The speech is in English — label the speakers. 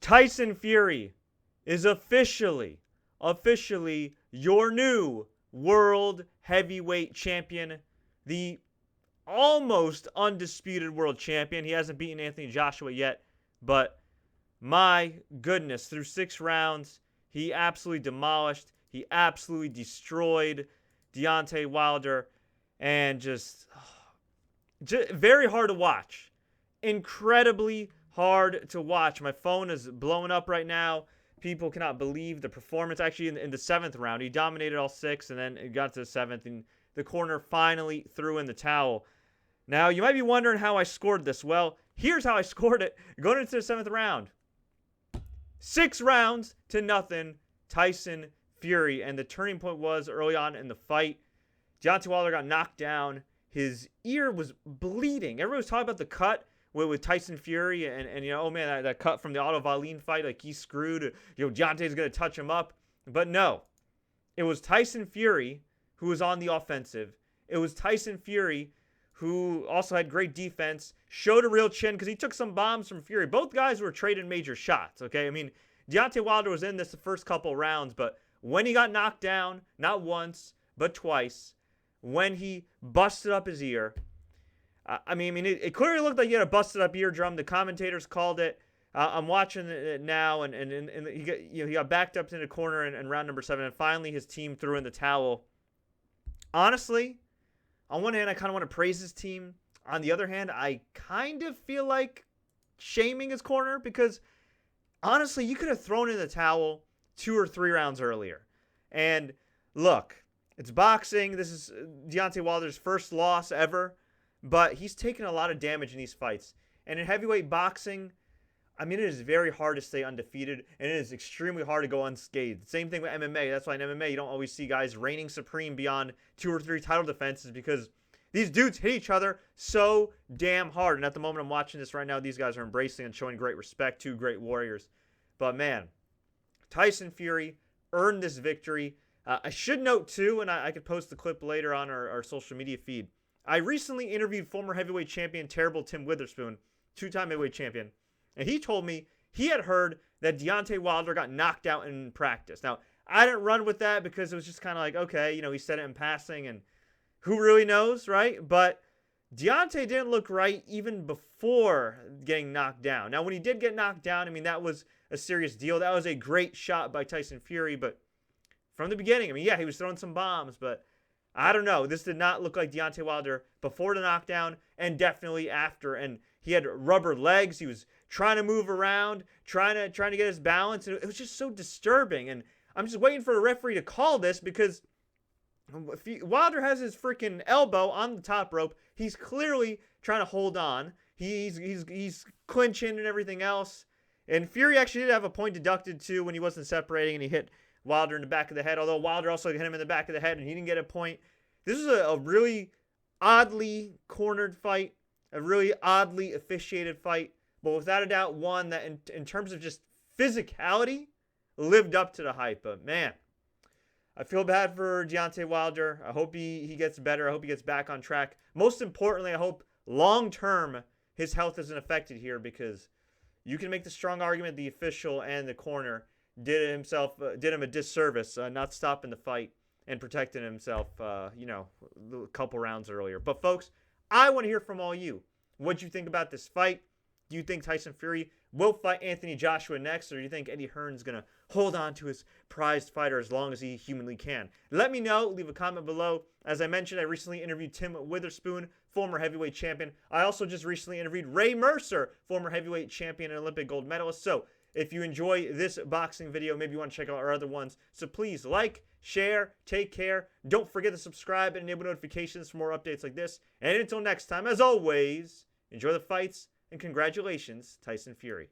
Speaker 1: Tyson Fury is officially your new world heavyweight champion. The almost undisputed world champion. He hasn't beaten Anthony Joshua yet, but my goodness, through 6 rounds, he absolutely demolished. He absolutely destroyed Deontay Wilder, and just very hard to watch. Incredibly hard to watch. My phone is blowing up right now. People cannot believe the performance. Actually, in the 7th round, he dominated all 6, and then it got to the 7th, and the corner finally threw in the towel. Now, you might be wondering how I scored this. Well, here's how I scored it. Going into the 7th round. 6 rounds to nothing, Tyson Fury. And the turning point was early on in the fight. Deontay Wilder got knocked down. His ear was bleeding. Everybody was talking about the cut with Tyson Fury. And you know, oh man, that cut from the Otto Wallin fight, like he's screwed. You know, Deontay's going to touch him up. But no. It was Tyson Fury who was on the offensive. It was Tyson Fury who also had great defense, showed a real chin because he took some bombs from Fury. Both guys were trading major shots, okay? I mean, Deontay Wilder was in this the first couple rounds, but when he got knocked down, not once, but twice, when he busted up his ear, I mean, it clearly looked like he had a busted up eardrum. The commentators called it. I'm watching it now, and he got backed up in the corner in round number 7, and finally his team threw in the towel. Honestly, on one hand, I kind of want to praise his team. On the other hand, I kind of feel like shaming his corner because, honestly, you could have thrown in the towel 2 or 3 rounds earlier. And look, it's boxing. This is Deontay Wilder's first loss ever, but he's taken a lot of damage in these fights. And in heavyweight boxing, I mean, it is very hard to stay undefeated, and it is extremely hard to go unscathed. Same thing with MMA. That's why in MMA, you don't always see guys reigning supreme beyond 2 or 3 title defenses because these dudes hit each other so damn hard. And at the moment I'm watching this right now, these guys are embracing and showing great respect. 2 great warriors. But man, Tyson Fury earned this victory. I should note too, and I could post the clip later on our social media feed, I recently interviewed former heavyweight champion Terrible Tim Witherspoon, 2-time heavyweight champion. And he told me he had heard that Deontay Wilder got knocked out in practice. Now, I didn't run with that because it was just kind of like, okay, you know, he said it in passing, and who really knows, right? But Deontay didn't look right even before getting knocked down. Now, when he did get knocked down, I mean, that was a serious deal. That was a great shot by Tyson Fury. But from the beginning, I mean, yeah, he was throwing some bombs, but I don't know. This did not look like Deontay Wilder before the knockdown and definitely after. And he had rubber legs. He was trying to move around, trying to get his balance. And it was just so disturbing. And I'm just waiting for a referee to call this because Wilder has his freaking elbow on the top rope. He's clearly trying to hold on. He's clinching and everything else. And Fury actually did have a point deducted too when he wasn't separating and he hit Wilder in the back of the head. Although Wilder also hit him in the back of the head and he didn't get a point. This is a really oddly cornered fight. A really oddly officiated fight. But without a doubt, one that in terms of just physicality lived up to the hype. But man, I feel bad for Deontay Wilder. I hope he gets better. I hope he gets back on track. Most importantly, I hope long-term his health isn't affected here because you can make the strong argument the official and the corner did him a disservice not stopping the fight and protecting himself, a couple rounds earlier. But folks, I want to hear from all you. What do you think about this fight? Do you think Tyson Fury will fight Anthony Joshua next, or do you think Eddie Hearn's going to hold on to his prized fighter as long as he humanly can? Let me know. Leave a comment below. As I mentioned, I recently interviewed Tim Witherspoon, former heavyweight champion. I also just recently interviewed Ray Mercer, former heavyweight champion and Olympic gold medalist. So if you enjoy this boxing video, maybe you want to check out our other ones. So please like, share, take care. Don't forget to subscribe and enable notifications for more updates like this. And until next time, as always, enjoy the fights. And congratulations, Tyson Fury.